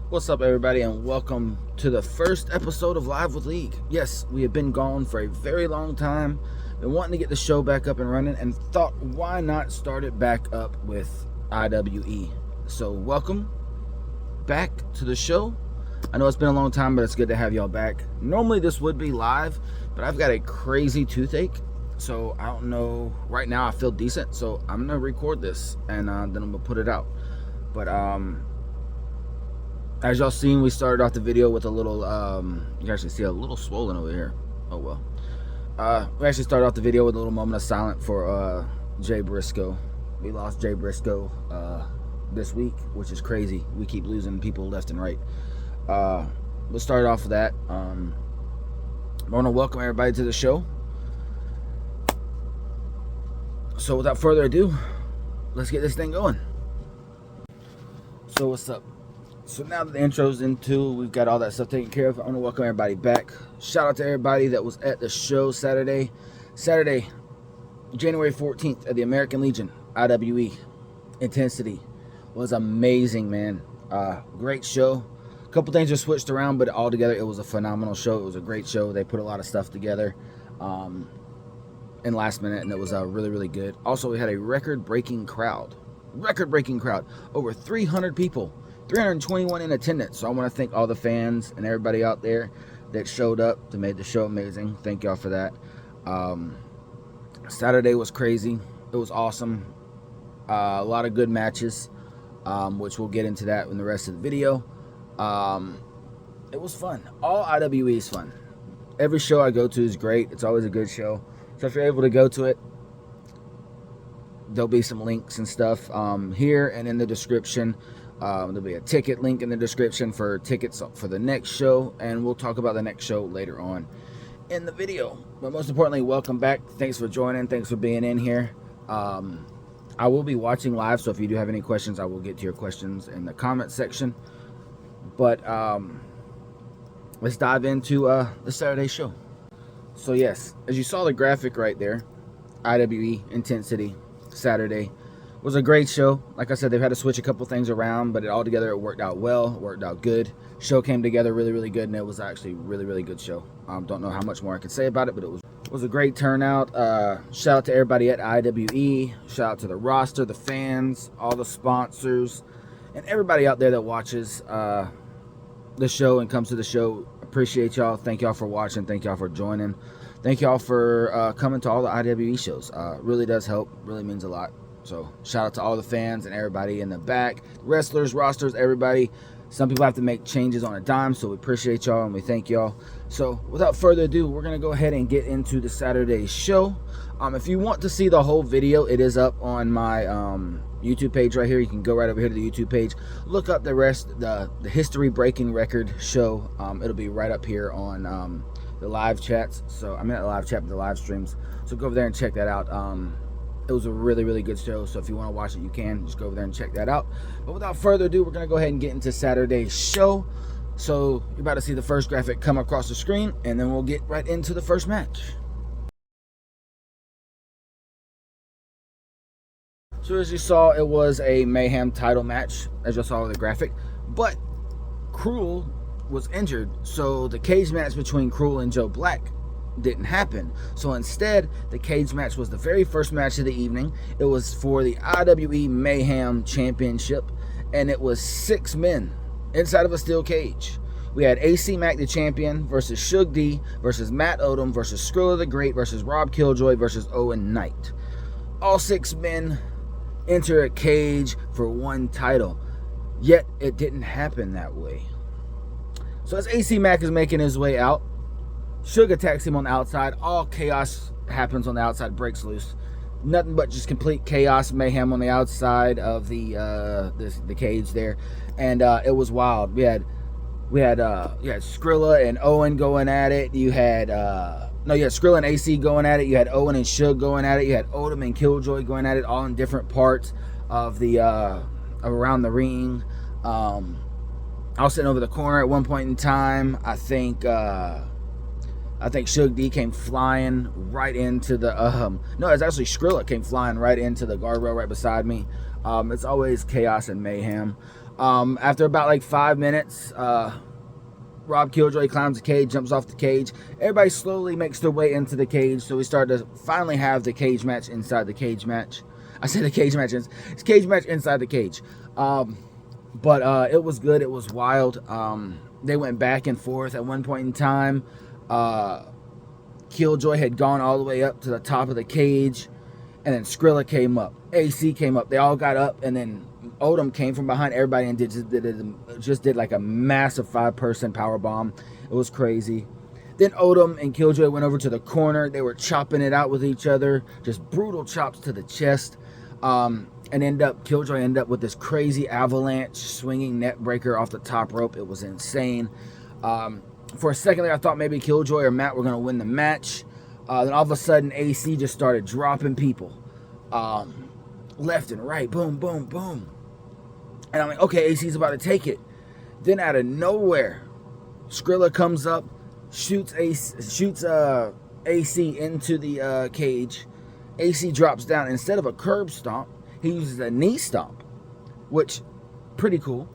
What's up, everybody, and welcome to the first episode of Live with League. Yes, we have been gone for a very long time. Been wanting to get the show back up and running, and thought, why not start it back up with IWE? So, welcome back to the show. I know it's been a long time, but it's good to have y'all back. Normally, this would be live, but I've got a crazy toothache, so I don't know. Right now, I feel decent, so I'm gonna record this, and then I'm gonna put it out. But as y'all seen, we started off the video with a little, you can actually see a little swollen over here. Oh well. We actually started off the video with a little moment of silence for Jay Briscoe. We lost Jay Briscoe this week, which is crazy. We keep losing people left and right. Let's start off with that. I want to welcome everybody to the show. So without further ado, let's get this thing going. So what's up? So now that the intro's into, we've got all that stuff taken care of, I want to welcome everybody back. Shout out to everybody that was at the show Saturday, January 14th at the American Legion, IWE. Intensity was amazing, man. Great show. A couple things are switched around, but altogether it was a phenomenal show. It was a great show. They put a lot of stuff together in last minute, and it was really, really good. Also, we had a record-breaking crowd. Over 300 people. 321 in attendance. So I want to thank all the fans and everybody out there that showed up to make the show amazing. Thank y'all for that. Saturday was crazy. It was awesome. A lot of good matches, which we'll get into that in the rest of the video. It was fun. All IWE is fun. Every show I go to is great. It's always a good show. So if you're able to go to it, there'll be some links and stuff here and in the description. There'll be a ticket link in the description for tickets for the next show, and we'll talk about the next show later on in the video. But most importantly, welcome back. Thanks for joining. Thanks for being in here. I will be watching live, so if you do have any questions, I will get to your questions in the comment section. But let's dive into the Saturday show. So yes, as you saw the graphic right there, IWE Intensity Saturday was a great show. Like I said, they've had to switch a couple things around, but altogether it worked out well, worked out good. Show came together really, really good, and it was actually a really, really good show. Don't know how much more I can say about it, but it was a great turnout. Shout out to everybody at IWE. Shout out to the roster, the fans, all the sponsors, and everybody out there that watches the show and comes to the show. Appreciate y'all. Thank y'all for watching. Thank y'all for joining. Thank y'all for coming to all the IWE shows. Really does help. Really means a lot. So shout out to all the fans and everybody in the back, wrestlers, rosters, everybody. Some people have to make changes on a dime, so we appreciate y'all and we thank y'all. So without further ado, we're gonna go ahead and get into the Saturday show. If you want to see the whole video, it is up on my YouTube page right here. You can go right over here to the YouTube page, look up the rest, the history breaking record show. It'll be right up here on the live chats. So I'm in the live chat, but the live streams. So go over there and check that out. It was a really, really good show, so if you want to watch it, you can. Just go over there and check that out. But without further ado, we're going to go ahead and get into Saturday's show. So you're about to see the first graphic come across the screen, and then we'll get right into the first match. So as you saw, it was a Mayhem title match, as you saw with the graphic. But Cruel was injured, so the cage match between Cruel and Joe Black didn't happen. So instead, the cage match was the very first match of the evening. It was for the IWE Mayhem Championship, and it was 6 men inside of a steel cage. We had AC Mack the champion versus Shug D versus Matt Odom versus Skrilla the Great versus Rob Killjoy versus Owen Knight. All 6 men enter a cage for one title, yet it didn't happen that way. So as AC Mack is making his way out, Shug attacks him on the outside. All chaos happens on the outside, breaks loose. Nothing but just complete chaos, mayhem on the outside of the cage there, and it was wild. You had Skrilla and Owen going at it. You had Skrilla and AC going at it. You had Owen and Shug going at it. You had Odom and Killjoy going at it, all in different parts of the around the ring. I was sitting over the corner at one point in time. I think Shug D came flying right into the no, it's actually Skrilla came flying right into the guardrail right beside me. It's always chaos and mayhem. After about like 5 minutes, Rob Killjoy climbs the cage, jumps off the cage. Everybody slowly makes their way into the cage, so we start to finally have the cage match inside the cage match. I said the cage match, it's cage match inside the cage. But it was good, it was wild. They went back and forth. At one point in time, Killjoy had gone all the way up to the top of the cage, and then Skrilla came up, AC came up, they all got up, and then Odom came from behind everybody and just did like a massive 5-person power bomb. It was crazy. Then Odom and Killjoy went over to the corner. They were chopping it out with each other, just brutal chops to the chest. And Killjoy ended up with this crazy avalanche swinging net breaker off the top rope. It was insane. For a second there, I thought maybe Killjoy or Matt were going to win the match. Then all of a sudden, AC just started dropping people. Left and right, boom, boom, boom. And I'm like, okay, AC's about to take it. Then out of nowhere, Skrilla comes up, shoots AC into the cage. AC drops down. Instead of a curb stomp, he uses a knee stomp, which pretty cool.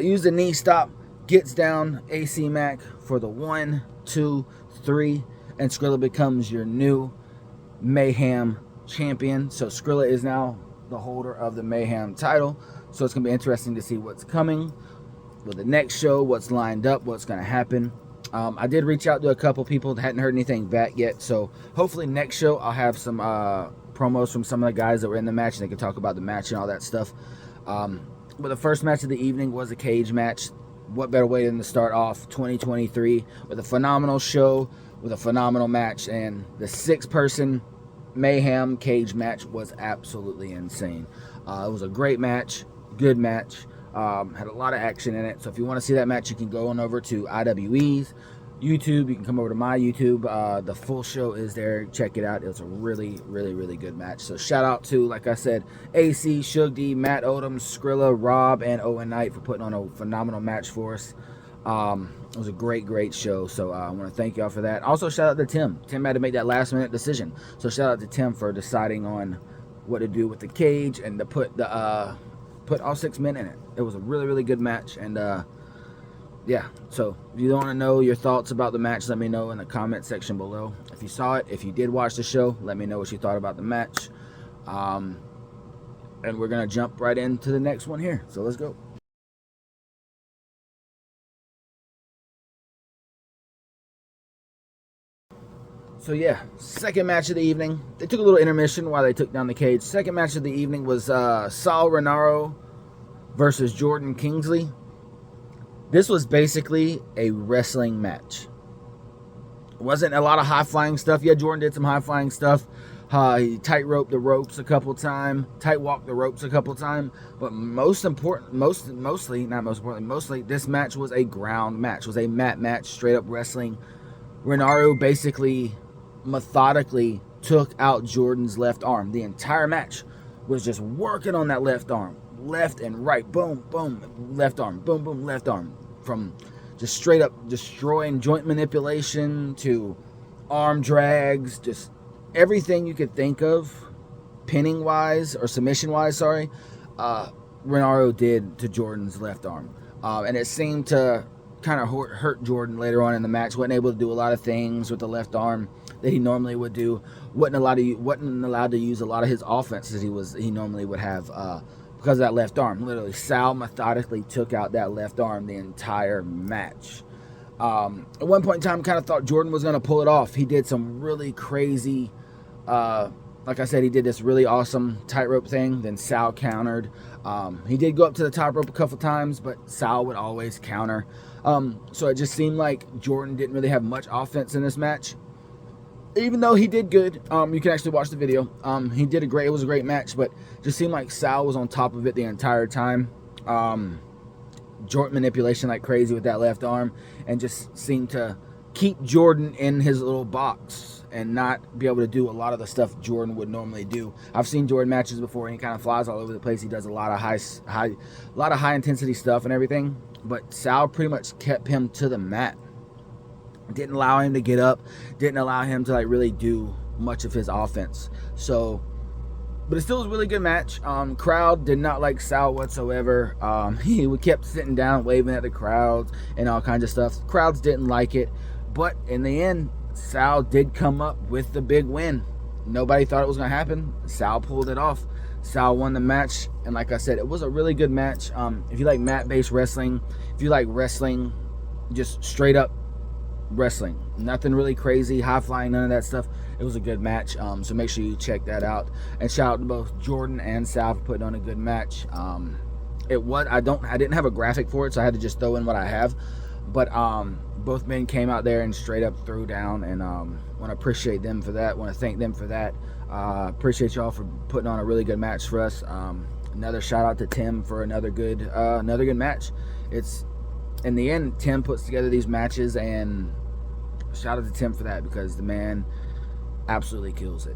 Used a knee stomp, gets down AC Mac for the 1, 2, 3, and Skrilla becomes your new Mayhem champion. So Skrilla is now the holder of the Mayhem title. So it's going to be interesting to see what's coming with the next show, what's lined up, what's going to happen. I did reach out to a couple people that hadn't heard anything back yet. So hopefully next show I'll have some promos from some of the guys that were in the match, and they can talk about the match and all that stuff. But the first match of the evening was a cage match. What better way than to start off 2023 with a phenomenal show, with a phenomenal match, and the 6-person Mayhem cage match was absolutely insane. It was a great match, good match, had a lot of action in it. So if you want to see that match, you can go on over to IWE's YouTube. You can come over to my YouTube. The full show is there. Check it out. It was a really, really, really good match. So shout out to, like I said, AC, Shug D, Matt Odom, Skrilla, Rob, and Owen Knight for putting on a phenomenal match for us. It was a great, great show. So I want to thank y'all for that. Also, shout out to Tim. Tim had to make that last-minute decision. So shout out to Tim for deciding on what to do with the cage and to put all 6 men in it. It was a really, really good match. And yeah, so if you want to know your thoughts about the match, let me know in the comment section below. If you saw it, if you did watch the show, let me know what you thought about the match. And we're going to jump right into the next one here. So let's go. So yeah, second match of the evening. They took a little intermission while they took down the cage. Second match of the evening was Sal Rinauro versus Jordan Kingsley. This was basically a wrestling match. It wasn't a lot of high-flying stuff. Yeah, Jordan did some high-flying stuff. He tight-roped the ropes a couple times, tight-walked the ropes a couple times. But mostly, this match was a ground match. It was a mat match, straight-up wrestling. Rinauro basically methodically took out Jordan's left arm. The entire match was just working on that left arm. Left and right, boom, boom, left arm, boom, boom, left arm. From just straight up destroying joint manipulation to arm drags, just everything you could think of, pinning wise or submission wise, Rinauro did to Jordan's left arm. And it seemed to kind of hurt Jordan later on in the match. Wasn't able to do a lot of things with the left arm that he normally would do. Wasn't allowed to use a lot of his offenses he normally would have because of that left arm. Literally, Sal methodically took out that left arm the entire match. At one point in time, kind of thought Jordan was going to pull it off. He did some really crazy, like I said, he did this really awesome tightrope thing. Then Sal countered. He did go up to the top rope a couple times, but Sal would always counter. So it just seemed like Jordan didn't really have much offense in this match. Even though he did good, you can actually watch the video. He did it was a great match, but just seemed like Sal was on top of it the entire time. Joint manipulation like crazy with that left arm, and just seemed to keep Jordan in his little box and not be able to do a lot of the stuff Jordan would normally do. I've seen Jordan matches before, and he kind of flies all over the place. He does a lot of high intensity stuff and everything, but Sal pretty much kept him to the mat. Didn't allow him to get up, didn't allow him to like really do much of his offense. So But it still was a really good match. Crowd did not like Sal whatsoever. He kept sitting down, waving at the crowds and all kinds of stuff. Crowds didn't like it. But in the end, Sal did come up with the big win. Nobody thought it was going to happen. Sal pulled it off. Sal won the match. And like I said, it was a really good match. If you like mat-based wrestling, if you like wrestling, just straight up wrestling, nothing really crazy, high flying, none of that stuff, it was a good match. So make sure you check that out, and shout out to both Jordan and Sal for putting on a good match. I didn't have a graphic for it, so I had to just throw in what I have, but both men came out there and straight up threw down, and want to appreciate them for that, want to thank them for that. Appreciate y'all for putting on a really good match for us. Another shout out to Tim for another good match. It's in the end, Tim puts together these matches, and shout out to Tim for that, because the man absolutely kills it.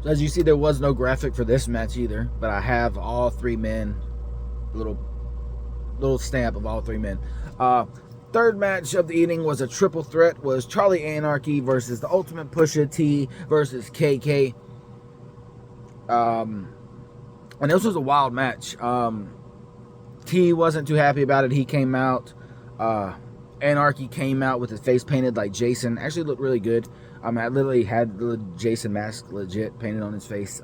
So as you see, there was no graphic for this match either, but I have all three men, little stamp of all three men. Third match of the evening was a triple threat, was Charlie Anarchy versus the Ultimate Pusha T versus KK. And this was a wild match. T wasn't too happy about it. He came out. Anarchy came out with his face painted like Jason. Actually looked really good. I literally had the Jason mask legit painted on his face.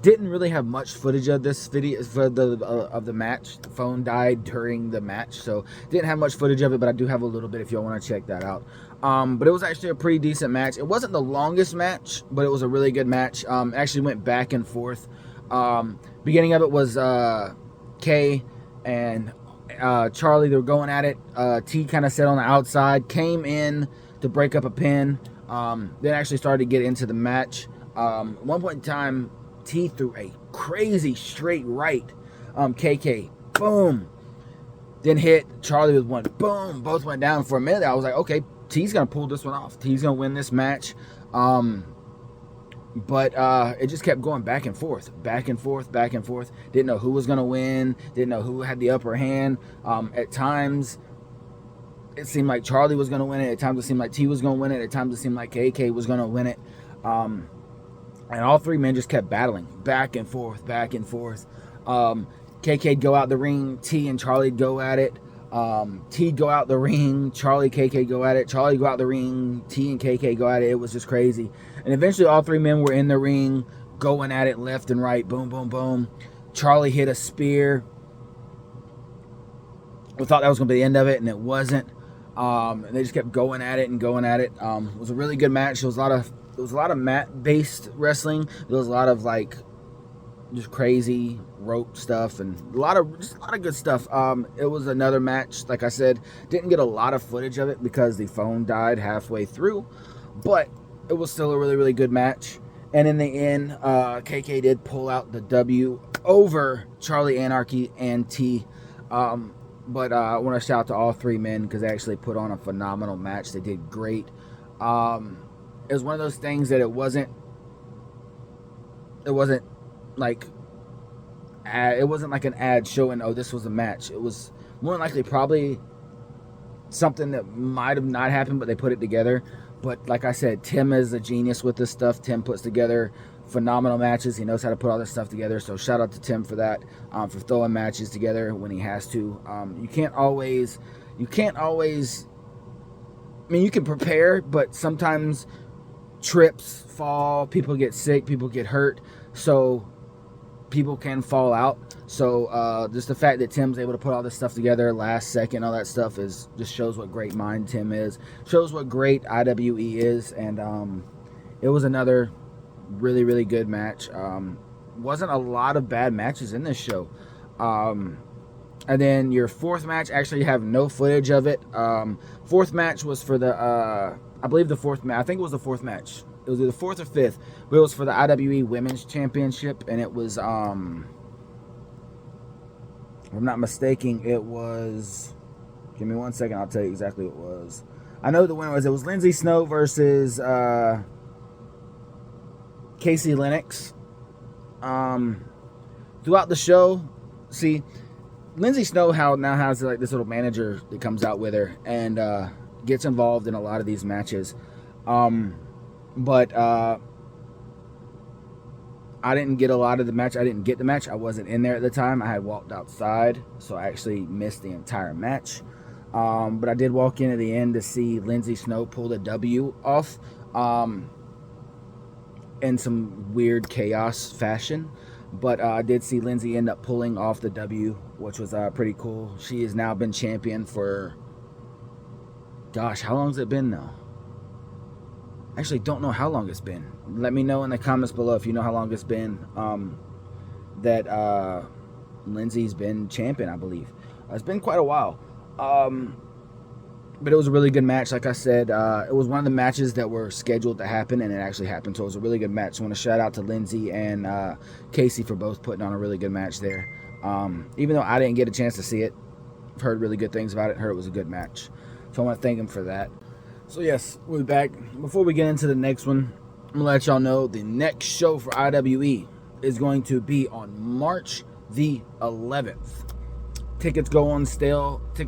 Didn't really have much footage of this video for of the match. The phone died during the match, so didn't have much footage of it, but I do have a little bit if y'all want to check that out. But it was actually a pretty decent match. It wasn't the longest match, but it was a really good match. Actually went back and forth. Beginning of it was Kay and Charlie. They were going at it. T kind of sat on the outside, came in to break up a pin. Then actually started to get into the match. At one point in time, T threw a crazy straight right. KK, boom. Then hit Charlie with one, boom. Both went down. For a minute, I was like, okay, T's gonna pull this one off. T's gonna win this match. But it just kept going back and forth, back and forth, back and forth. Didn't know who was gonna win. Didn't know who had the upper hand. At times, it seemed like Charlie was gonna win it. At times, it seemed like T was gonna win it. At times, it seemed like KK was gonna win it. And all three men just kept battling back and forth, back and forth. KK'd go out the ring. T and Charlie'd go at it. T'd go out the ring. Charlie, KK go at it. Charlie go out the ring. T and KK go at it. It was just crazy. And eventually, all three men were in the ring, going at it left and right. Boom, boom, boom. Charlie hit a spear. We thought that was going to be the end of it, and it wasn't. And they just kept going at it and going at it. It was a really good match. There was a lot of mat-based wrestling. There was a lot of like just crazy rope stuff and a lot of good stuff. It was another match. Like I said, didn't get a lot of footage of it because the phone died halfway through, but it was still a really, really good match. And in the end, KK did pull out the W over Charlie Anarchy and T. But I want to shout out to all three men because they actually put on a phenomenal match. They did great. It was one of those things that it wasn't like an ad showing, oh, this was a match. It was more than likely probably something that might have not happened, but they put it together. But like I said, Tim is a genius with this stuff. Tim puts together phenomenal matches. He knows how to put all this stuff together. So shout out to Tim for that, for throwing matches together when he has to. You can't always, I mean, you can prepare, but sometimes trips, fall, people get sick, people get hurt. So people can fall out. So just the fact that Tim's able to put all this stuff together last second, all that stuff is just shows what great mind Tim is, shows what great IWE is. And it was another really, really good match. Wasn't a lot of bad matches in this show. And then your fourth match, actually you have no footage of it. Fourth match was for the I believe the fourth match, I think it was the fourth match. It was either fourth or fifth, but it was for the IWE Women's Championship, and it was, if I'm not mistaken, it was, give me 1 second, I'll tell you exactly what it was. I know the winner was, it was Lindsay Snow versus Casey Lennox. Throughout the show, see, Lindsay Snow now has like this little manager that comes out with her, and gets involved in a lot of these matches. But I didn't get a lot of the match. I didn't get the match. I wasn't in there at the time. I had walked outside, so I actually missed the entire match. But I did walk in at the end to see Lindsay Snow pull the W off in some weird chaos fashion. But I did see Lindsay end up pulling off the W, which was pretty cool. She has now been champion for, gosh, how long has it been now? Actually, don't know how long it's been. Let me know in the comments below if you know how long it's been that Lindsay's been champion, I believe. It's been quite a while. But it was a really good match. Like I said, it was one of the matches that were scheduled to happen, and it actually happened. So it was a really good match. I want to shout out to Lindsay and Casey for both putting on a really good match there. Even though I didn't get a chance to see it, I've heard really good things about it. Heard it was a good match. So I want to thank them for that. So yes, we'll be back. Before we get into the next one, I'm going to let y'all know the next show for IWE is going to be on March the 11th. Tickets go on sale at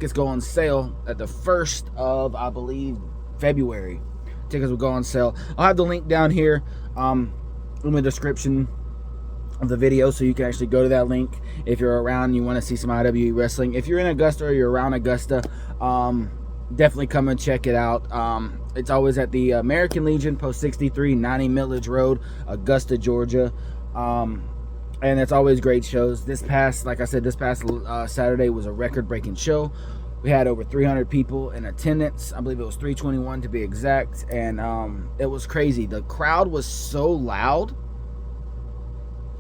the 1st of, I believe, February. Tickets will go on sale. I'll have the link down here in the description of the video, so you can actually go to that link if you're around and you want to see some IWE wrestling. If you're in Augusta or you're around Augusta, definitely come and check it out. It's always at the American Legion, Post 63, 90 Millage Road, Augusta, Georgia. And it's always great shows. This past Saturday was a record-breaking show. We had over 300 people in attendance. I believe it was 321 to be exact. And it was crazy. The crowd was so loud,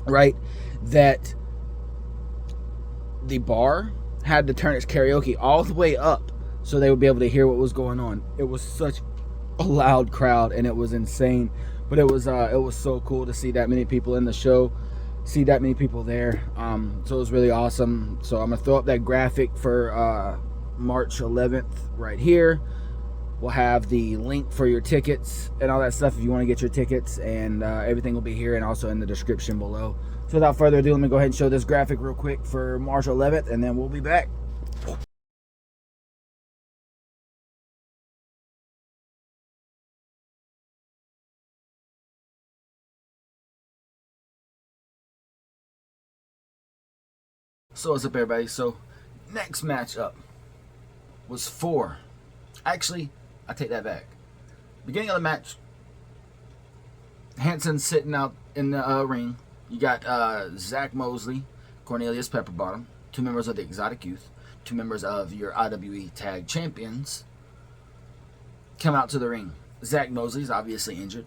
right, that the bar had to turn its karaoke all the way up so they would be able to hear what was going on. It was such a loud crowd, and it was insane. But it was so cool to see that many people in the show, see that many people there. So it was really awesome. So I'm gonna throw up that graphic for March 11th right here. We'll have the link for your tickets and all that stuff if you want to get your tickets, and everything will be here and also in the description below. So without further ado, let me go ahead and show this graphic real quick for March 11th, and then we'll be back. So what's up, everybody? So next matchup was for, actually, I take that back. Beginning of the match, Hanson sitting out in the ring. You got Zach Mosley, Cornelius Pepperbottom, 2 members of the Exotic Youth, 2 members of your IWE Tag Champions, come out to the ring. Zach Mosley's obviously injured.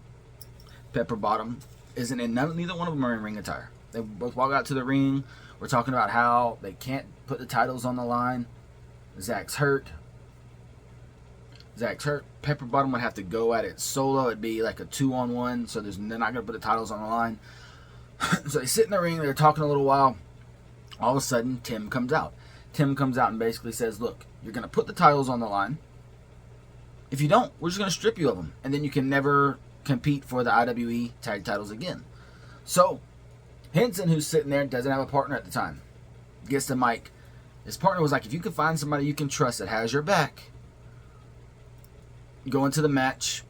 Pepperbottom isn't in, neither one of them are in ring attire. They both walk out to the ring. We're talking about how they can't put the titles on the line. Zach's hurt. Pepperbottom would have to go at it solo. It'd be like a 2-on-1, so they're not going to put the titles on the line. So they sit in the ring. They're talking a little while. All of a sudden, Tim comes out. Tim comes out and basically says, look, you're going to put the titles on the line. If you don't, we're just going to strip you of them. And then you can never compete for the IWE tag titles again. So Henson, who's sitting there, doesn't have a partner at the time, gets the mic. His partner was like, if you can find somebody you can trust that has your back, go into the match,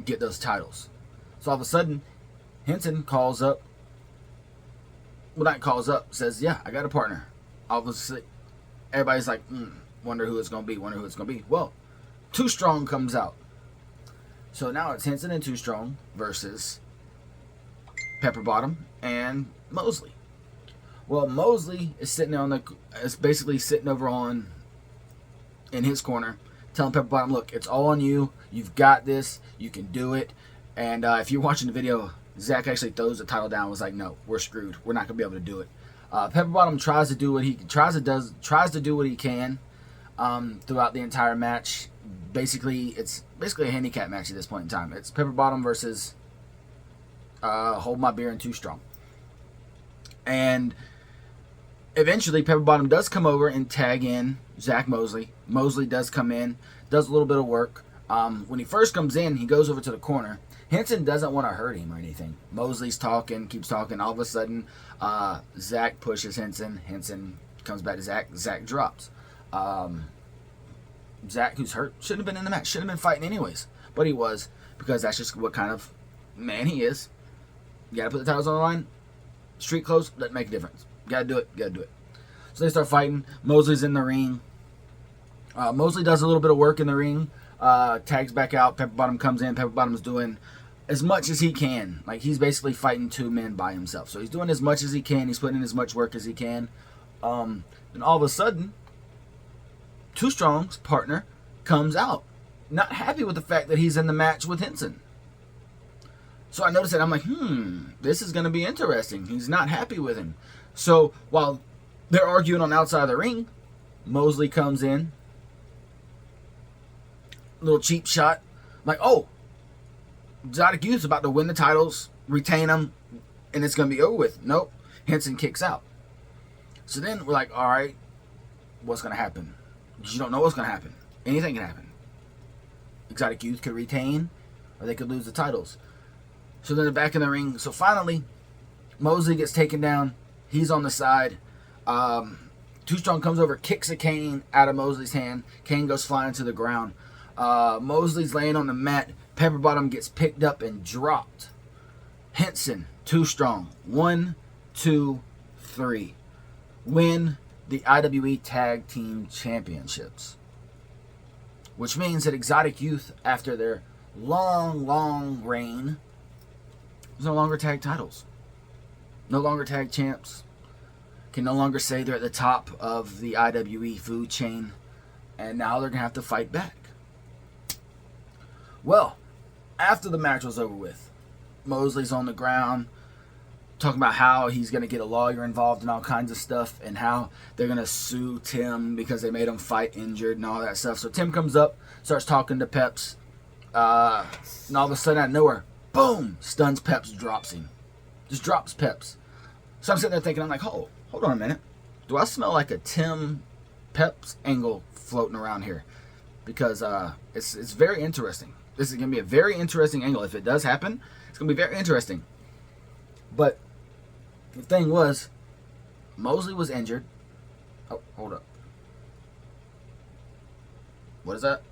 get those titles. So all of a sudden, Henson calls up, says, yeah, I got a partner. Obviously, everybody's like, wonder who it's going to be. Well, Too Strong comes out. So now it's Henson and Too Strong versus Pepperbottom and Mosley. Well, Mosley is basically sitting over on in his corner, telling Pepperbottom, look, it's all on you. You've got this. You can do it. And if you're watching the video, Zach actually throws the title down and was like, no, we're screwed. We're not going to be able to do it. Pepperbottom tries to do what he can throughout the entire match. Basically, it's a handicap match at this point in time. It's Pepperbottom versus Hold My Beer and Too Strong. And eventually, Pepperbottom does come over and tag in Zach Mosley. Mosley does come in, does a little bit of work. When he first comes in, he goes over to the corner. Henson doesn't want to hurt him or anything. Mosley's talking, keeps talking. All of a sudden, Zach pushes Henson. Henson comes back to Zach. Zach drops. Zach, who's hurt, shouldn't have been in the match. Shouldn't have been fighting anyways. But he was, because that's just what kind of man he is. You got to put the titles on the line. Street clothes, doesn't make a difference. Got to do it. Got to do it. So they start fighting. Mosley's in the ring. Mosley does a little bit of work in the ring. Tags back out. Pepper Bottom comes in. Pepper Bottom's doing as much as he can. Like, he's basically fighting 2 men by himself. So he's doing as much as he can. He's putting in as much work as he can. And all of a sudden, Too Strong's partner comes out. Not happy with the fact that he's in the match with Henson. So I noticed that. I'm like, this is going to be interesting. He's not happy with him. So while they're arguing on the outside of the ring, Mosley comes in. Little cheap shot. I'm like, oh, Exotic Youth's about to win the titles, retain them, and it's going to be over with. Nope. Henson kicks out. So then we're like, all right, what's going to happen? You don't know what's going to happen. Anything can happen. Exotic Youth could retain, or they could lose the titles. So then they're back in the ring. So finally, Mosley gets taken down. He's on the side. Too Strong comes over, kicks a cane out of Mosley's hand. Cane goes flying to the ground. Mosley's laying on the mat. Pepper Bottom gets picked up and dropped. Henson, Too Strong. 1, 2, 3. Win the IWE Tag Team Championships. Which means that Exotic Youth, after their long reign, there's no longer tag titles. No longer tag champs. Can no longer say they're at the top of the IWE food chain. And now they're going to have to fight back. Well, after the match was over with, Mosley's on the ground talking about how he's going to get a lawyer involved in all kinds of stuff, and how they're going to sue Tim because they made him fight injured and all that stuff. So Tim comes up, starts talking to Peps, and all of a sudden out of nowhere, boom, stuns Peps, drops him. Just drops Peps. So I'm sitting there thinking, I'm like, hold on a minute. Do I smell like a Tim Peps angle floating around here? Because it's very interesting. This is going to be a very interesting angle. If it does happen, it's going to be very interesting. But the thing was, Mosley was injured. Oh, hold up. What is that?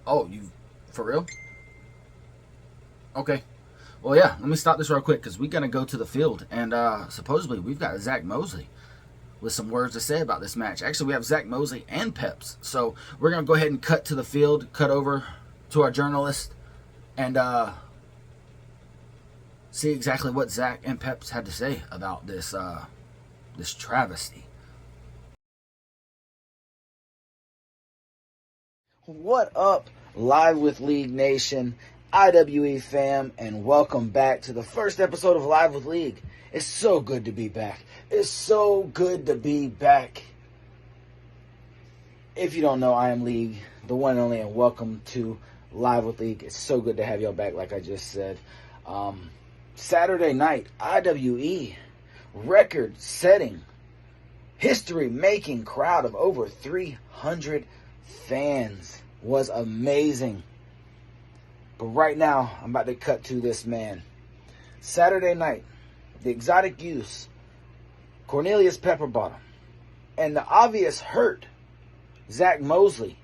Oh, you, for real? Okay. Well, yeah, let me stop this real quick, because we're going to go to the field. And supposedly we've got Zach Mosley with some words to say about this match. Actually, we have Zach Mosley and Peps. So we're going to go ahead and cut to the field, cut over to our journalist, and see exactly what Zach and Peps had to say about this this travesty. What up, Live with League Nation, IWE fam, and welcome back to the first episode of Live with League. It's so good to be back. It's so good to be back. If you don't know, I am League, the one and only, and welcome to Live with League. It's so good to have y'all back, like I just said. Saturday night, IWE, record-setting, history-making crowd of over 300 fans. Was amazing. But right now, I'm about to cut to this man. Saturday night, the Exotic Youth, Cornelius Pepperbottom, and the obvious hurt, Zach Mosley,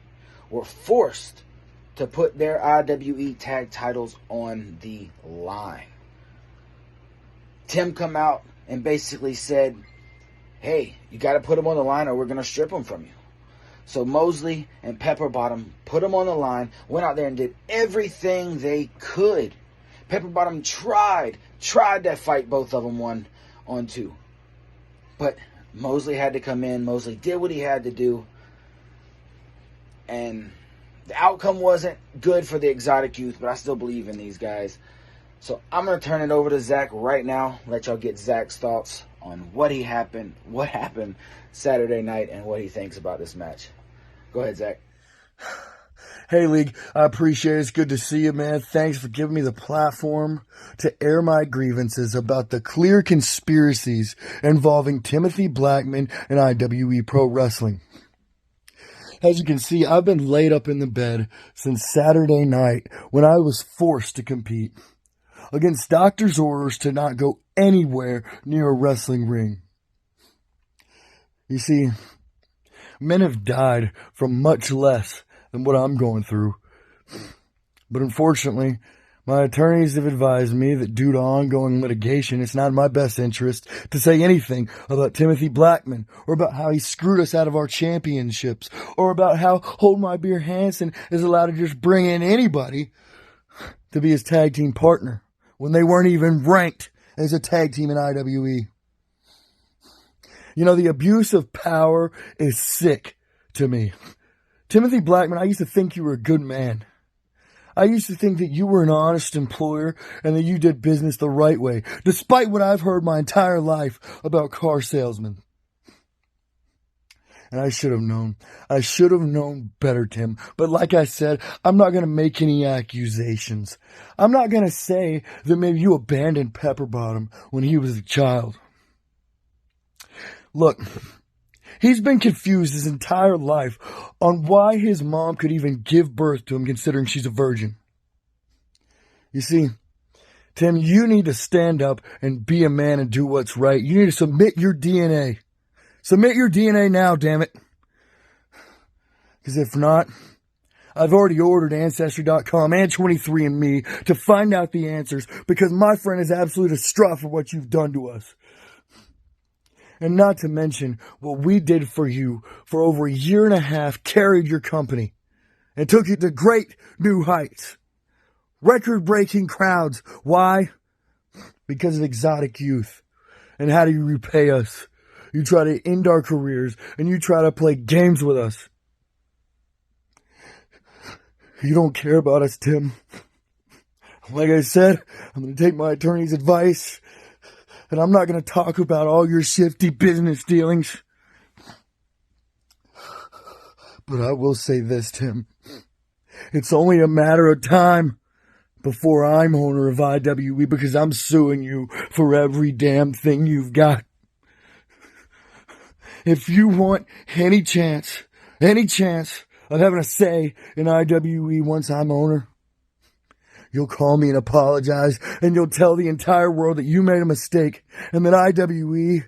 were forced to put their IWE tag titles on the line. Tim come out and basically said, hey, you got to put them on the line or we're going to strip them from you. So Mosley and Pepperbottom put them on the line, went out there and did everything they could. Pepperbottom tried to fight both of them 1-on-2. But Mosley had to come in. Mosley did what he had to do. And the outcome wasn't good for the Exotic Youth, but I still believe in these guys. So I'm going to turn it over to Zach right now. Let y'all get Zach's thoughts on what happened Saturday night, and what he thinks about this match. Go ahead, Zach. Hey, League, I appreciate it. It's good to see you, man. Thanks for giving me the platform to air my grievances about the clear conspiracies involving Timothy Blackman and IWE Pro Wrestling. As you can see, I've been laid up in the bed since Saturday night when I was forced to compete against doctor's orders to not go anywhere near a wrestling ring. You see, men have died from much less than what I'm going through. But unfortunately, my attorneys have advised me that due to ongoing litigation, it's not in my best interest to say anything about Timothy Blackman, or about how he screwed us out of our championships, or about how Hold My Beer Hansen is allowed to just bring in anybody to be his tag team partner when they weren't even ranked as a tag team in IWE. You know, the abuse of power is sick to me. Timothy Blackman, I used to think you were a good man. I used to think that you were an honest employer and that you did business the right way, despite what I've heard my entire life about car salesmen. And I should have known. I should have known better, Tim. But like I said, I'm not going to make any accusations. I'm not going to say that maybe you abandoned Pepper Bottom when he was a child. Look, he's been confused his entire life on why his mom could even give birth to him, considering she's a virgin. You see, Tim, you need to stand up and be a man and do what's right. You need to submit your DNA. Submit your DNA now, damn it. Because if not, I've already ordered Ancestry.com and 23andMe to find out the answers, because my friend is absolutely distraught for what you've done to us. And not to mention what we did for you for over a year and a half, carried your company and took it to great new heights. Record-breaking crowds. Why? Because of exotic youth. And how do you repay us? You try to end our careers and you try to play games with us. You don't care about us, Tim. Like I said, I'm going to take my attorney's advice. And I'm not going to talk about all your shifty business dealings. But I will say this, Tim. It's only a matter of time before I'm owner of IWE, because I'm suing you for every damn thing you've got. If you want any chance of having a say in IWE once I'm owner, you'll call me and apologize, and you'll tell the entire world that you made a mistake, and that IWE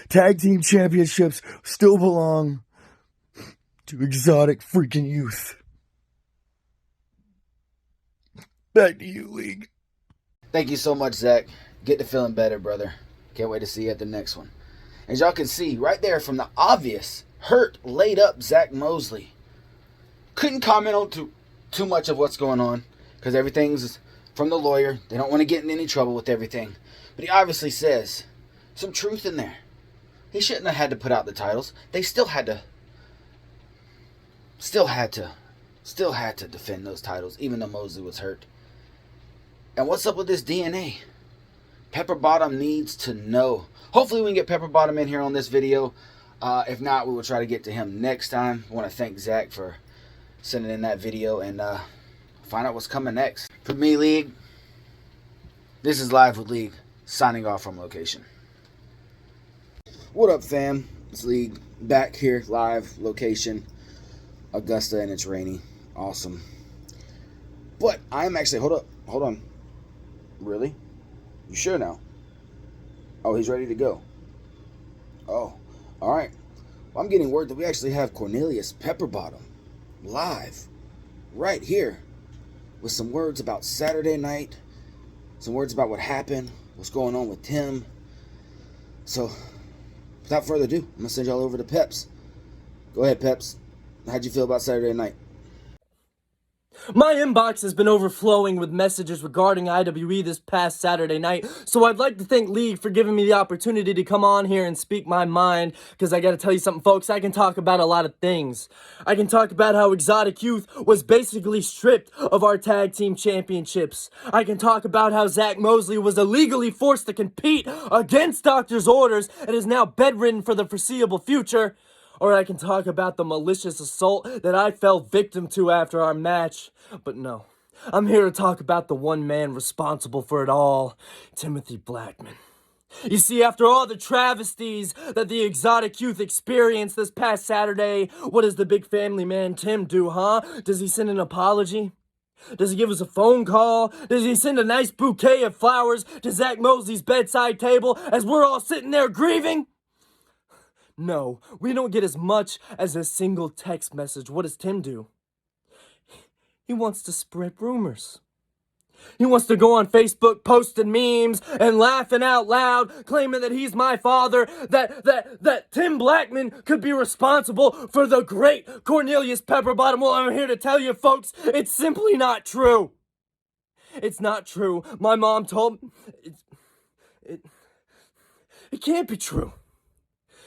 Tag Team Championships still belong to exotic freaking youth. Back to you, League. Thank you so much, Zach. Get to feeling better, brother. Can't wait to see you at the next one. As y'all can see right there from the obvious, hurt, laid up Zach Mosley. Couldn't comment on too much of what's going on, because everything's from the lawyer. They don't want to get in any trouble with everything. But he obviously says some truth in there. He shouldn't have had to put out the titles. They still had to defend those titles, even though Mosley was hurt. And what's up with this DNA? Pepper Bottom needs to know. Hopefully we can get Pepper Bottom in here on this video. If not, we will try to get to him next time. I want to thank Zach for sending in that video and find out what's coming next. For me, League, this is Live with League, signing off from location. What up, fam? It's League, back here, live, location, Augusta, and it's rainy. Awesome. But I'm actually, hold on. Really? You sure now? Oh, he's ready to go. Oh, all right. Well, I'm getting word that we actually have Cornelius Pepperbottom live right here with some words about Saturday night, some words about what happened, what's going on with Tim. So, without further ado, I'm going to send y'all over to Peps. Go ahead, Peps. How'd you feel about Saturday night? My inbox has been overflowing with messages regarding IWE this past Saturday night, so I'd like to thank League for giving me the opportunity to come on here and speak my mind, because I gotta tell you something, folks, I can talk about a lot of things. I can talk about how Exotic Youth was basically stripped of our tag team championships. I can talk about how Zach Mosley was illegally forced to compete against doctor's orders and is now bedridden for the foreseeable future. Or I can talk about the malicious assault that I fell victim to after our match. But no, I'm here to talk about the one man responsible for it all, Timothy Blackman. You see, after all the travesties that the Exotic Youth experienced this past Saturday, what does the big family man Tim do, huh? Does he send an apology? Does he give us a phone call? Does he send a nice bouquet of flowers to Zach Mosley's bedside table as we're all sitting there grieving? No, we don't get as much as a single text message. What does Tim do? He wants to spread rumors. He wants to go on Facebook posting memes and laughing out loud, claiming that he's my father, that Tim Blackman could be responsible for the great Cornelius Pepperbottom. Well, I'm here to tell you, folks, it's simply not true. It's not true. My mom told me... It can't be true.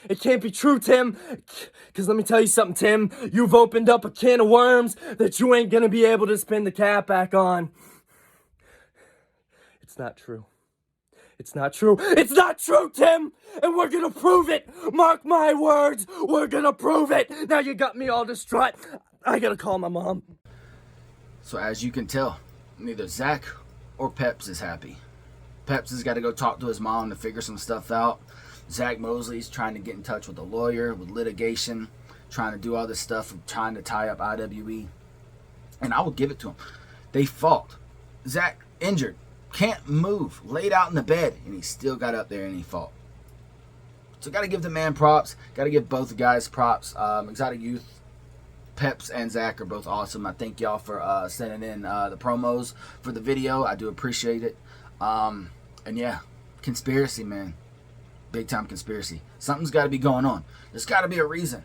It can't be true, Tim. Because let me tell you something, Tim. You've opened up a can of worms that you ain't going to be able to spin the cap back on. It's not true. It's not true. It's not true, Tim! And we're gonna prove it! Mark my words! We're gonna prove it! Now you got me all distraught. I gotta call my mom. So as you can tell, neither Zach or Peps is happy. Peps has got to go talk to his mom to figure some stuff out. Zach Mosley's trying to get in touch with a lawyer, with litigation, trying to do all this stuff, trying to tie up IWE. And I will give it to him. They fought. Zach injured. Can't move, laid out in the bed, and he still got up there and he fought. So got to give the man props. Got to give both guys props. Exotic Youth, Peps and Zach are both awesome. I thank y'all for sending in the promos for the video. I do appreciate it. And yeah, conspiracy, man. Big time conspiracy. Something's got to be going on. There's got to be a reason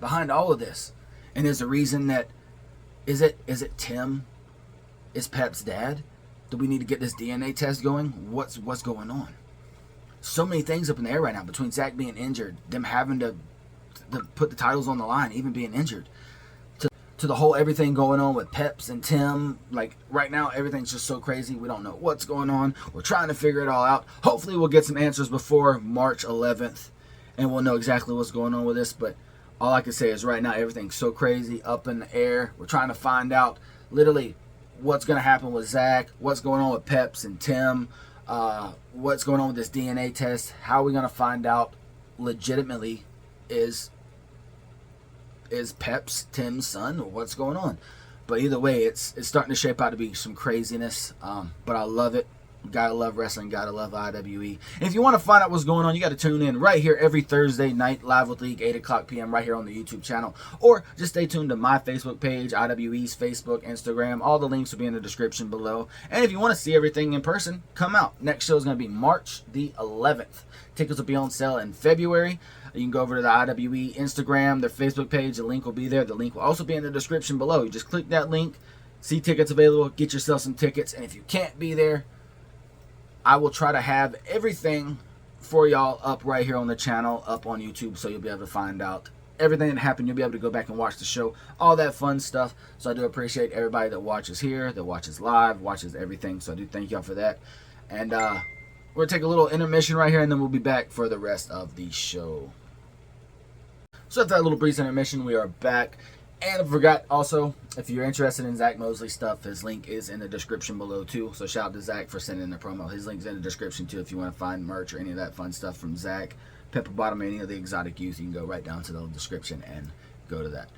behind all of this. And there's a reason that, is it Tim? Is Pep's dad? Do we need to get this DNA test going? What's going on? So many things up in the air right now, between Zach being injured, them having to put the titles on the line, even being injured, to the whole everything going on with Peps and Tim. Like right now, everything's just so crazy. We don't know what's going on. We're trying to figure it all out. Hopefully we'll get some answers before March 11th and we'll know exactly what's going on with this. But all I can say is right now, everything's so crazy, up in the air. We're trying to find out literally what's going to happen with Zach, what's going on with Peps and Tim, what's going on with this DNA test. How are we going to find out legitimately is Peps Tim's son, or what's going on? But either way, it's starting to shape out to be some craziness. But I love it. Gotta love wrestling, gotta love IWE. And if you want to find out what's going on, you got to tune in right here every Thursday night, live with League, 8 o'clock p.m. right here on the YouTube channel. Or just stay tuned to my Facebook page, IWE's Facebook, Instagram. All the links will be in the description below. And if you want to see everything in person, come out. Next show is going to be March the 11th. Tickets will be on sale in February. You can go over to the IWE Instagram, their Facebook page. The link will be there. The link will also be in the description below. You just click that link, see tickets available, get yourself some tickets. And if you can't be there, I will try to have everything for y'all up right here on the channel, up on YouTube, so you'll be able to find out everything that happened. You'll be able to go back and watch the show, all that fun stuff. So I do appreciate everybody that watches here, that watches live, watches everything. So I do thank y'all for that. And we're going to take a little intermission right here, and then we'll be back for the rest of the show. So after that little brief intermission, we are back. And I forgot also, if you're interested in Zach Mosley stuff, his link is in the description below too. So shout out to Zach for sending in the promo. His link's in the description too if you want to find merch or any of that fun stuff from Zach, Pepperbottom, any of the Exotic Youth. You can go right down to the description and go to that.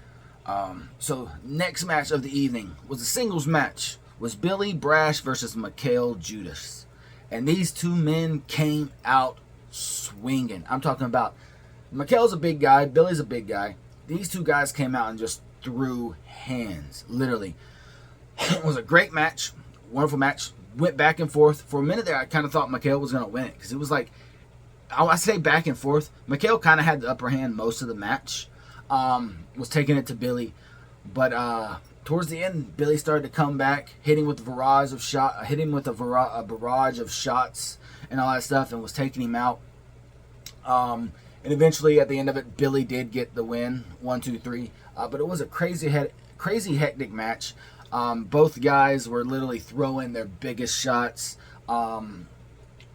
So next match of the evening was a singles match. Was Billy Brash versus Mikhail Judas. And these two men came out swinging. I'm talking about Mikhail's a big guy, Billy's a big guy. These two guys came out and just threw hands, literally. It was a great match, wonderful match. Went back and forth. For a minute there, I kind of thought Mikhail was going to win it, because it was like, I say back and forth. Mikhail kind of had the upper hand most of the match, was taking it to Billy. But towards the end, Billy started to come back, hitting with a barrage of shots and all that stuff, and was taking him out. And eventually, at the end of it, Billy did get the win, 1, 2, 3. But it was a crazy hectic match. Both guys were literally throwing their biggest shots.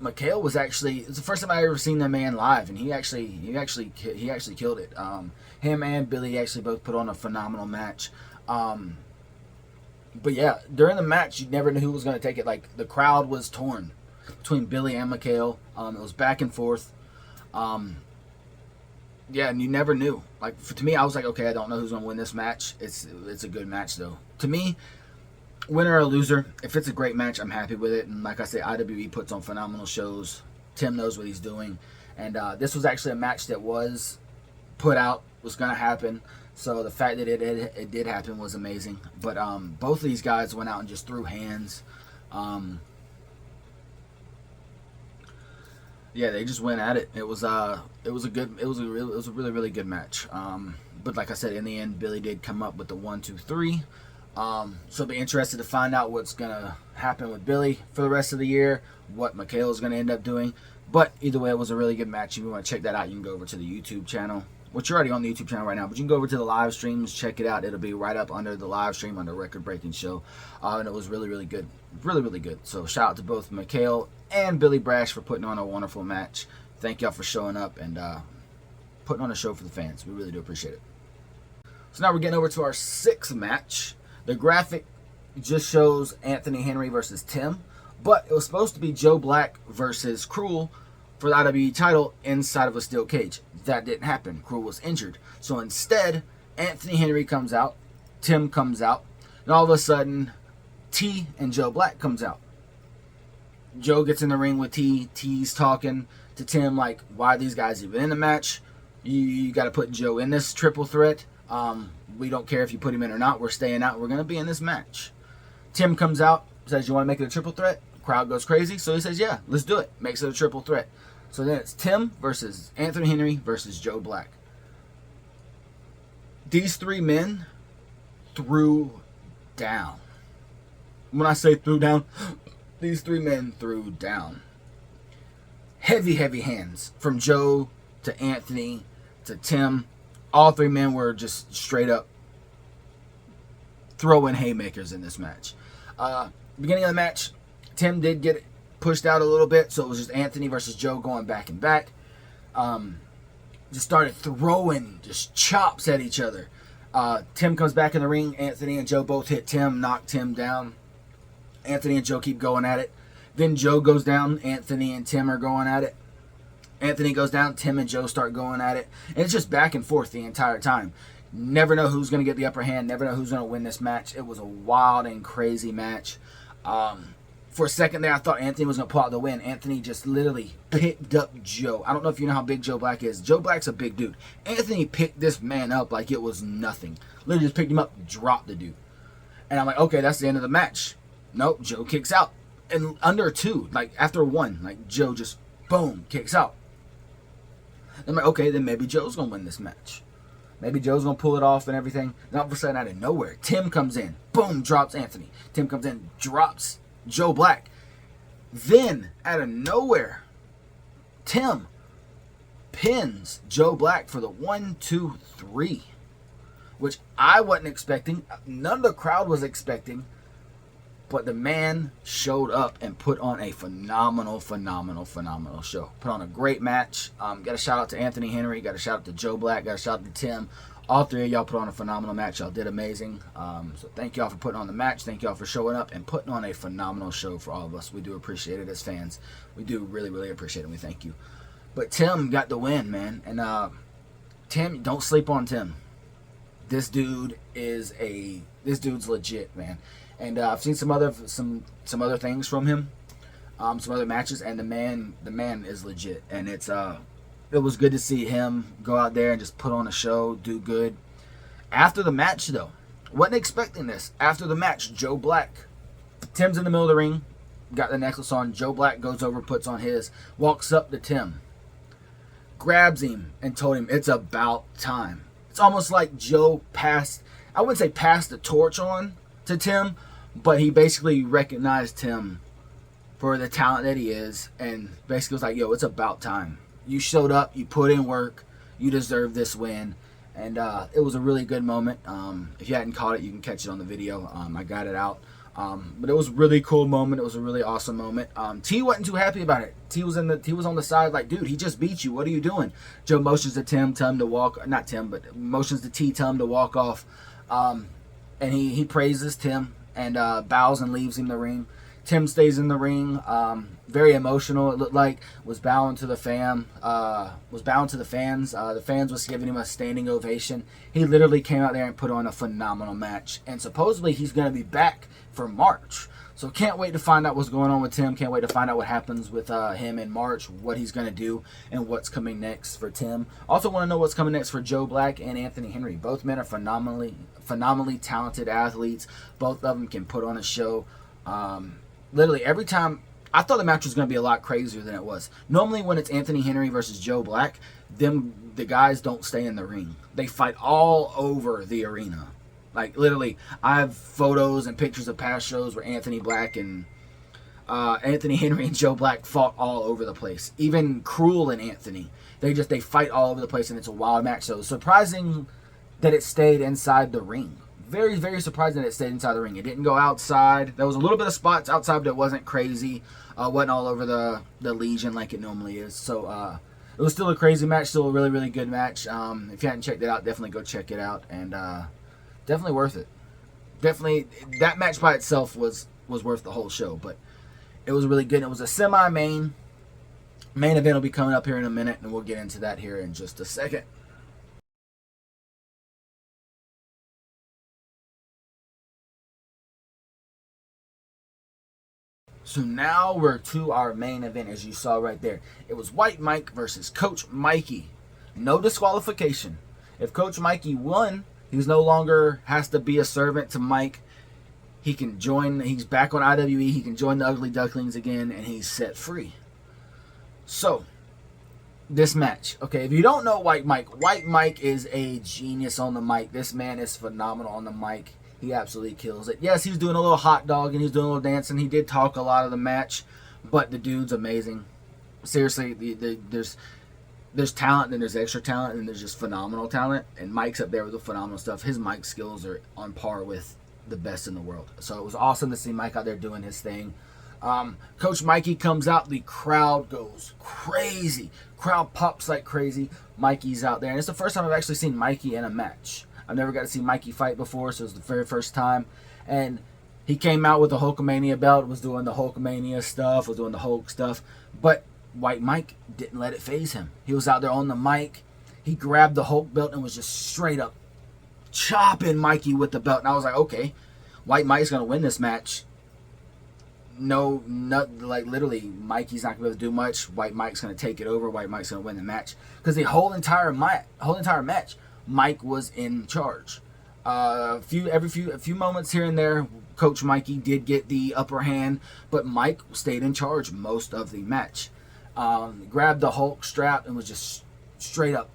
Mikhail was actually, it's the first time I ever seen that man live, and he actually killed it. Him and Billy actually both put on a phenomenal match. But yeah, during the match, you never knew who was going to take it. Like, the crowd was torn between Billy and Mikhail. It was back and forth. Yeah, and you never knew. Like, to me, I was like, okay, I don't know who's going to win this match. It's a good match, though. To me, winner or loser, if it's a great match, I'm happy with it. And like I said, IWE puts on phenomenal shows. Tim knows what he's doing. And this was actually a match that was put out, was going to happen. So the fact that it did happen was amazing. But both of these guys went out and just threw hands. Yeah, they just went at it. It was a really, really good match. But like I said, in the end, Billy did come up with the 1, 2, 3. So be interested to find out what's gonna happen with Billy for the rest of the year, what Michaela's gonna end up doing. But either way, it was a really good match. If you want to check that out, you can go over to the YouTube channel, which you're already on the YouTube channel right now, but you can go over to the live streams, check it out. It'll be right up under the live stream under Record Breaking Show. And it was really, really good. Really, really good. So shout out to both Michaela and Billy Brash for putting on a wonderful match. Thank y'all for showing up and putting on a show for the fans. We really do appreciate it. So now we're getting over to our 6th match. The graphic just shows Anthony Henry versus Tim, but it was supposed to be Joe Black versus Cruel for the IWE title inside of a steel cage. That didn't happen. Cruel was injured. So instead, Anthony Henry comes out, Tim comes out, and all of a sudden, T and Joe Black comes out. Joe gets in the ring with T. T's talking to Tim like, why are these guys even in the match? You got to put Joe in this triple threat. We don't care if you put him in or not. We're staying out. We're going to be in this match. Tim comes out, says, you want to make it a triple threat? Crowd goes crazy, so he says, yeah, let's do it. Makes it a triple threat. So then it's Tim versus Anthony Henry versus Joe Black. These 3 men threw down. When I say threw down, these 3 men threw down. Heavy, heavy hands from Joe to Anthony to Tim. All 3 men were just straight up throwing haymakers in this match. Beginning of the match, Tim did get pushed out a little bit, so it was just Anthony versus Joe going back and back. Just started throwing just chops at each other. Tim comes back in the ring. Anthony and Joe both hit Tim, knock Tim down. Anthony and Joe keep going at it. Then Joe goes down. Anthony and Tim are going at it. Anthony goes down. Tim and Joe start going at it. And it's just back and forth the entire time. Never know who's going to get the upper hand. Never know who's going to win this match. It was a wild and crazy match. For a second there, I thought Anthony was going to pull out the win. Anthony just literally picked up Joe. I don't know if you know how big Joe Black is. Joe Black's a big dude. Anthony picked this man up like it was nothing. Literally just picked him up, dropped the dude. And I'm like, okay, that's the end of the match. Nope, Joe kicks out. And under 2, like after 1, like Joe just, boom, kicks out. I'm like, okay, then maybe Joe's going to win this match. Maybe Joe's going to pull it off and everything. Then all of a sudden, out of nowhere, Tim comes in. Boom, drops Anthony. Tim comes in, drops Joe Black. Then, out of nowhere, Tim pins Joe Black for the 1, 2, 3. Which I wasn't expecting. None of the crowd was expecting. But the man showed up and put on a phenomenal show. Put on a great match. Got a shout out to Anthony Henry. Got a shout out to Joe Black. Got a shout out to Tim. All 3 of y'all put on a phenomenal match. Y'all did amazing. So thank y'all for putting on the match. Thank y'all for showing up and putting on a phenomenal show for all of us. We do appreciate it as fans. We do really, really appreciate it. We thank you. But Tim got the win, man. And Tim, don't sleep on Tim. This dude's legit, man. And I've seen some other things from him, some other matches, and the man is legit. And it was good to see him go out there and just put on a show, do good. After the match, though, wasn't expecting this. After the match, Joe Black, Tim's in the middle of the ring, got the necklace on. Joe Black goes over, puts on his, walks up to Tim, grabs him, and told him it's about time. It's almost like Joe passed, I wouldn't say passed the torch on to Tim, but he basically recognized Tim for the talent that he is, and basically was like, yo, it's about time. You showed up, you put in work, you deserve this win. And it was a really good moment. If you hadn't caught it, you can catch it on the video. I got it out. But it was a really cool moment. It was a really awesome moment. T wasn't too happy about it. T was on the side like, dude, he just beat you. What are you doing? Joe motions to Tim, tell him to walk, not Tim, but motions to T, tell him to walk off. And he praises Tim and bows and leaves him the ring. Tim stays in the ring, very emotional. It looked like was bowing to the fans. The fans was giving him a standing ovation. He literally came out there and put on a phenomenal match. And supposedly he's going to be back for March. So can't wait to find out what's going on with Tim. Can't wait to find out what happens with him in March, what he's going to do, and what's coming next for Tim. Also want to know what's coming next for Joe Black and Anthony Henry. Both men are phenomenally talented athletes. Both of them can put on a show. Literally every time, I thought the match was going to be a lot crazier than it was. Normally when it's Anthony Henry versus Joe Black, the guys don't stay in the ring. They fight all over the arena. Like, literally, I have photos and pictures of past shows where Anthony Henry and Joe Black fought all over the place. Even Cruel and Anthony. They fight all over the place, and it's a wild match. So, surprising that it stayed inside the ring. Very, very surprising that it stayed inside the ring. It didn't go outside. There was a little bit of spots outside, but it wasn't crazy. Wasn't all over the Legion like it normally is. So, it was still a crazy match. Still a really, really good match. If you hadn't checked it out, definitely go check it out. And, definitely worth it. Definitely, that match by itself was worth the whole show, but it was really good. It was a semi-main. Main event will be coming up here in a minute, and we'll get into that here in just a second. So now we're to our main event, as you saw right there. It was White Mike versus Coach Mikey. No disqualification. If Coach Mikey won, he's no longer has to be a servant to Mike. He can join. He's back on IWE. He can join the Ugly Ducklings again, and he's set free. So, this match. Okay, if you don't know White Mike is a genius on the mic. This man is phenomenal on the mic. He absolutely kills it. Yes, he was doing a little hot dog, and he was doing a little dancing. He did talk a lot of the match, but the dude's amazing. Seriously, there's talent, and there's extra talent, and there's just phenomenal talent. And Mike's up there with the phenomenal stuff. His mic skills are on par with the best in the world. So it was awesome to see Mike out there doing his thing. Coach Mikey comes out. The crowd goes crazy. Crowd pops like crazy. Mikey's out there. And it's the first time I've actually seen Mikey in a match. I've never got to see Mikey fight before, so it was the very first time. And he came out with the Hulkamania belt, was doing the Hulkamania stuff, was doing the Hulk stuff. But White Mike didn't let it faze him. He was out there on the mic. He grabbed the Hulk belt and was just straight up chopping Mikey with the belt. And I was like, okay, White Mike's going to win this match. No, like literally, Mikey's not going to be able to do much. White Mike's going to take it over. White Mike's going to win the match. Because the whole entire match, Mike was in charge. A few moments here and there, Coach Mikey did get the upper hand, but Mike stayed in charge most of the match. Grabbed the Hulk strap and was just straight up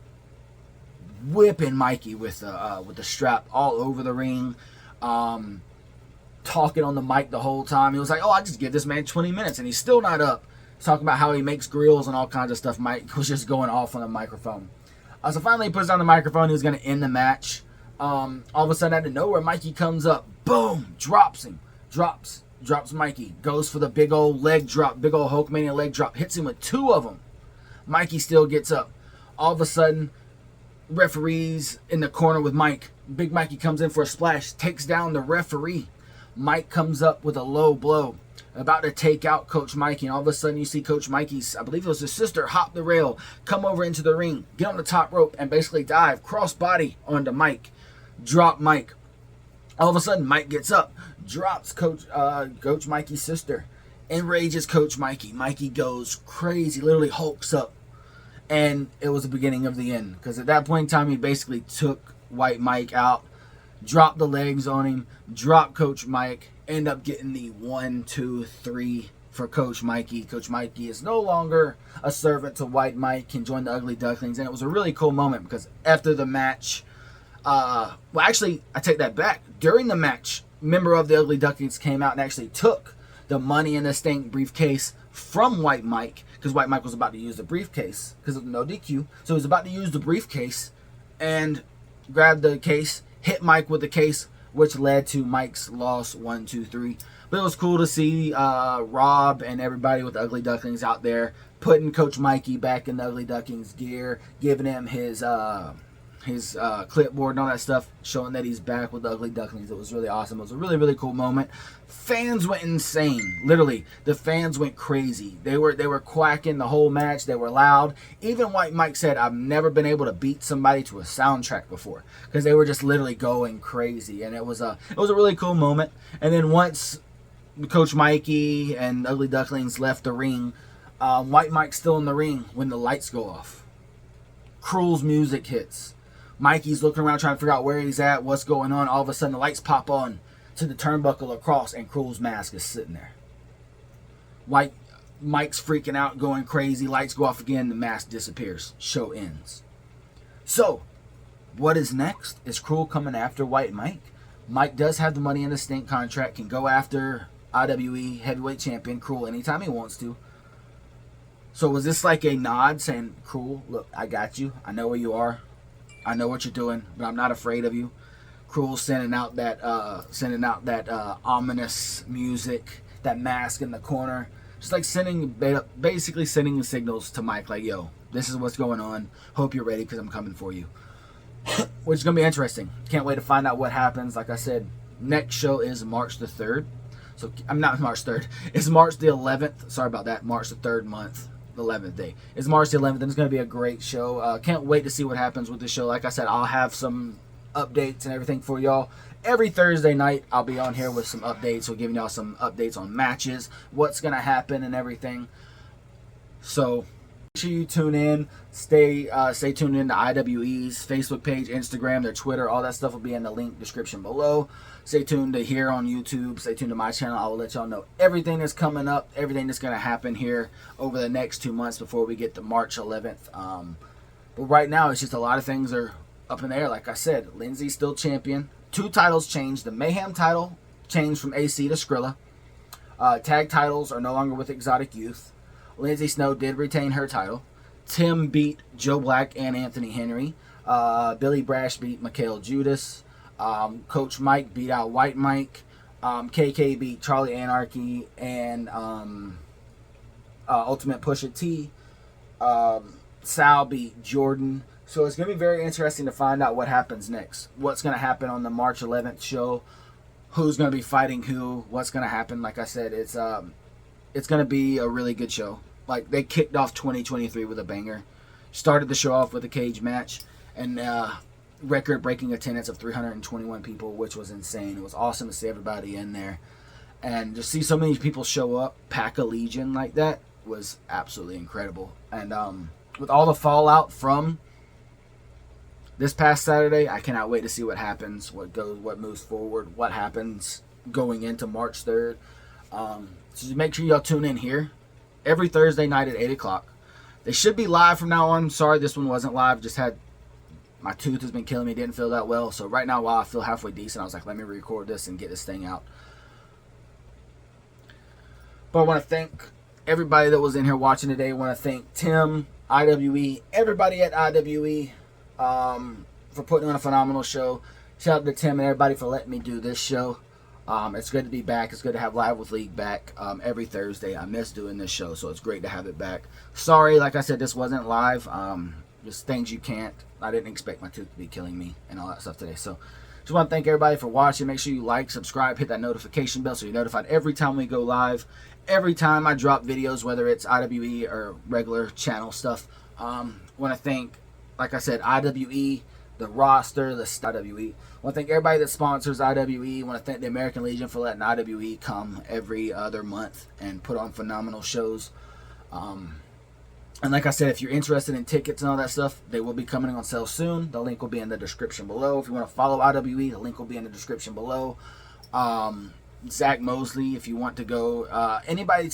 whipping Mikey with the strap all over the ring. Talking on the mic the whole time. He was like, "Oh, I just give this man 20 minutes, and he's still not up." He's talking about how he makes grills and all kinds of stuff. Mike was just going off on the microphone. So finally, he puts down the microphone. He was going to end the match. All of a sudden, out of nowhere, Mikey comes up. Boom! Drops him. Drops Mikey. Goes for the big old leg drop. Big old Hulkmania leg drop. Hits him with two of them. Mikey still gets up. All of a sudden, referee's in the corner with Mike. Big Mikey comes in for a splash. Takes down the referee. Mike comes up with a low blow. About to take out Coach Mikey. And all of a sudden, you see Coach Mikey's, I believe it was his sister, hop the rail. Come over into the ring. Get on the top rope. And basically dive. Cross body onto Mike. Drop Mike. All of a sudden, Mike gets up. Drops Coach Mikey's sister. Enrages Coach Mikey. Mikey goes crazy. Literally hulks up. And it was the beginning of the end. Because at that point in time, he basically took White Mike out. Dropped the legs on him. Dropped Coach Mike. End up getting the 1, 2, 3 for Coach Mikey. Coach Mikey is no longer a servant to White Mike. Can join the Ugly Ducklings. And it was a really cool moment. Because after the match... well, actually, I take that back. During the match, a member of the Ugly Ducklings came out and actually took the Money in the Stank briefcase from White Mike, because White Mike was about to use the briefcase because of the no DQ. So he was about to use the briefcase and grabbed the case, hit Mike with the case, which led to Mike's loss 1, 2, 3. But it was cool to see Rob and everybody with the Ugly Ducklings out there putting Coach Mikey back in the Ugly Ducklings gear, giving him his clipboard and all that stuff, showing that he's back with the Ugly Ducklings. It was really awesome. It was a really, really cool moment. Fans went insane. Literally, the fans went crazy. They were quacking the whole match. They were loud. Even White Mike said, "I've never been able to beat somebody to a soundtrack before," because they were just literally going crazy. And it was a really cool moment. And then once Coach Mikey and Ugly Ducklings left the ring. White Mike's still in the ring when the lights go off. Cruel's music hits. Mikey's looking around trying to figure out where he's at, what's going on. All of a sudden, the lights pop on to the turnbuckle across, and Cruel's mask is sitting there. Mike's freaking out, going crazy. Lights go off again. The mask disappears. Show ends. So, what is next? Is Cruel coming after White Mike? Mike does have the Money in the Stink contract, can go after IWE Heavyweight Champion Cruel anytime he wants to. So was this like a nod saying, Cruel, look, I got you. I know where you are. I know what you're doing, but I'm not afraid of you. Cruel sending out that ominous music, that mask in the corner. Just like basically sending the signals to Mike like, yo, this is what's going on. Hope you're ready because I'm coming for you. Which is going to be interesting. Can't wait to find out what happens. Like I said, next show is March the 3rd. So, I'm not March 3rd. It's March the 11th. Sorry about that. March the 3rd month. The 11th day. It's March the 11th, and it's going to be a great show. Can't wait to see what happens with the show. Like I said, I'll have some updates and everything for y'all. Every Thursday night, I'll be on here with some updates. So, giving y'all some updates on matches, what's going to happen, and everything. So, make sure you tune in. Stay tuned in to IWE's Facebook page, Instagram, their Twitter, all that stuff will be in the link description below. Stay tuned to here on YouTube. Stay tuned to my channel. I will let y'all know everything that's coming up, everything that's going to happen here over the next 2 months before we get to March 11th. But right now, it's just a lot of things are up in the air. Like I said, Lindsay's still champion. 2 titles changed. The Mayhem title changed from AC to Skrilla. Tag titles are no longer with Exotic Youth. Lindsay Snow did retain her title. Tim beat Joe Black and Anthony Henry. Billy Brash beat Mikhail Judas. Coach Mike beat out White Mike. KK beat Charlie Anarchy and Ultimate Pusha T. Sal beat Jordan. So it's going to be very interesting to find out what happens next. What's going to happen on the March 11th show. Who's going to be fighting who. What's going to happen. Like I said, it's going to be a really good show. Like, they kicked off 2023 with a banger. Started the show off with a cage match. And record-breaking attendance of 321 people, which was insane. It was awesome to see everybody in there. And to see so many people show up, pack a legion like that, was absolutely incredible. And with all the fallout from this past Saturday, I cannot wait to see what happens, what moves forward, what happens going into March 3rd. So make sure y'all tune in here every Thursday night at 8 o'clock. They should be live from now on. Sorry this one wasn't live. Just had, my tooth has been killing me. Didn't feel that well. So right now, while I feel halfway decent, I was like, let me record this and get this thing out. But I want to thank everybody that was in here watching today. I want to thank Tim, IWE, everybody at IWE for putting on a phenomenal show. Shout out to Tim and everybody for letting me do this show. It's good to be back. It's good to have Live with League back every Thursday. I miss doing this show, so it's great to have it back. Sorry, like I said, this wasn't live. Just things you can't. I didn't expect my tooth to be killing me and all that stuff today. So just want to thank everybody for watching. Make sure you like, subscribe, hit that notification bell so you're notified every time we go live. Every time I drop videos, whether it's IWE or regular channel stuff. Want to thank, like I said, IWE, the roster, the IWE. Want to thank everybody that sponsors IWE. Want to thank the American Legion for letting IWE come every other month and put on phenomenal shows. And like I said, if you're interested in tickets and all that stuff, they will be coming on sale soon. The link will be in the description below. If you want to follow IWE, the link will be in the description below. Zach Mosley, if you want to go, anytime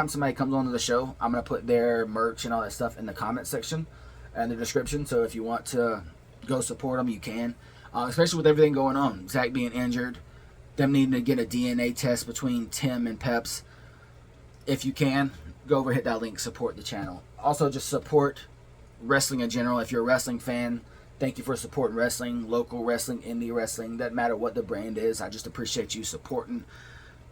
somebody comes onto the show, I'm going to put their merch and all that stuff in the comment section and the description. So if you want to go support them, you can. Especially with everything going on. Zach being injured, them needing to get a DNA test between Tim and Peps. If you can, go over, hit that link, support the channel. Also, just support wrestling in general. If you're a wrestling fan, thank you for supporting wrestling, local wrestling, indie wrestling. Doesn't matter what the brand is. I just appreciate you supporting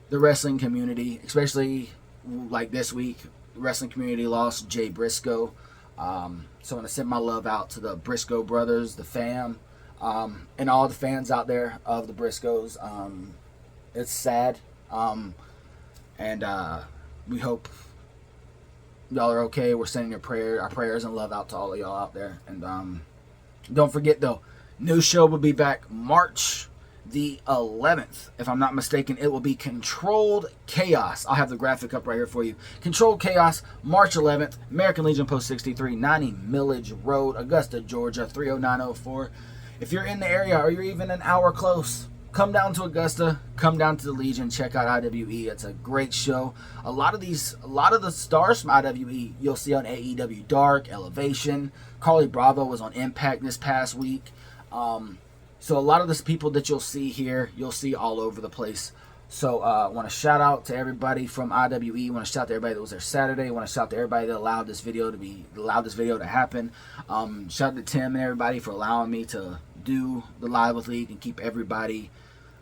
the wrestling community, especially like this week. The wrestling community lost Jay Briscoe. So I want to send my love out to the Briscoe brothers, the fam, and all the fans out there of the Briscoes. It's sad. And we hope y'all are okay. We're sending our prayers and love out to all of y'all out there. And don't forget though, new show will be back March the 11th, if I'm not mistaken, it will be Controlled Chaos. I'll have the graphic up right here for you. Controlled Chaos, March 11th, American Legion Post 63, 90 Millage Road, Augusta, Georgia, 30904. If you're in the area or you're even an hour close, come down to Augusta, come down to the Legion, check out IWE. It's a great show. A lot of the stars from IWE you'll see on AEW Dark, Elevation. Carly Bravo was on Impact this past week. So a lot of the people that you'll see here, you'll see all over the place. So I want to shout out to everybody from IWE. I want to shout out to everybody that was there Saturday. I want to shout out to everybody that allowed this video to happen. Shout out to Tim and everybody for allowing me to do the Live with League and keep everybody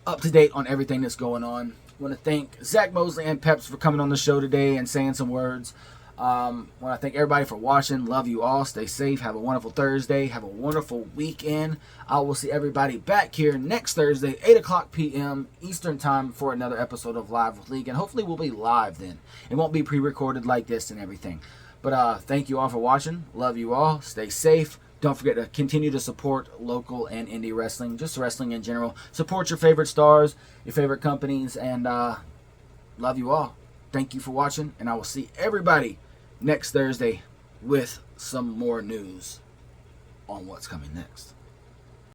up to date on everything that's going on. I want to thank Zach Mosley and Peps for coming on the show today and saying some words. I want to thank everybody for watching. Love you all. Stay safe. Have a wonderful Thursday. Have a wonderful weekend. I will see everybody back here next Thursday, 8 o'clock p.m. Eastern Time for another episode of Live with League. And hopefully we'll be live then. It won't be pre-recorded like this and everything. But thank you all for watching. Love you all. Stay safe. Don't forget to continue to support local and indie wrestling. Just wrestling in general. Support your favorite stars, your favorite companies. And love you all. Thank you for watching. And I will see everybody next Thursday with some more news on what's coming next.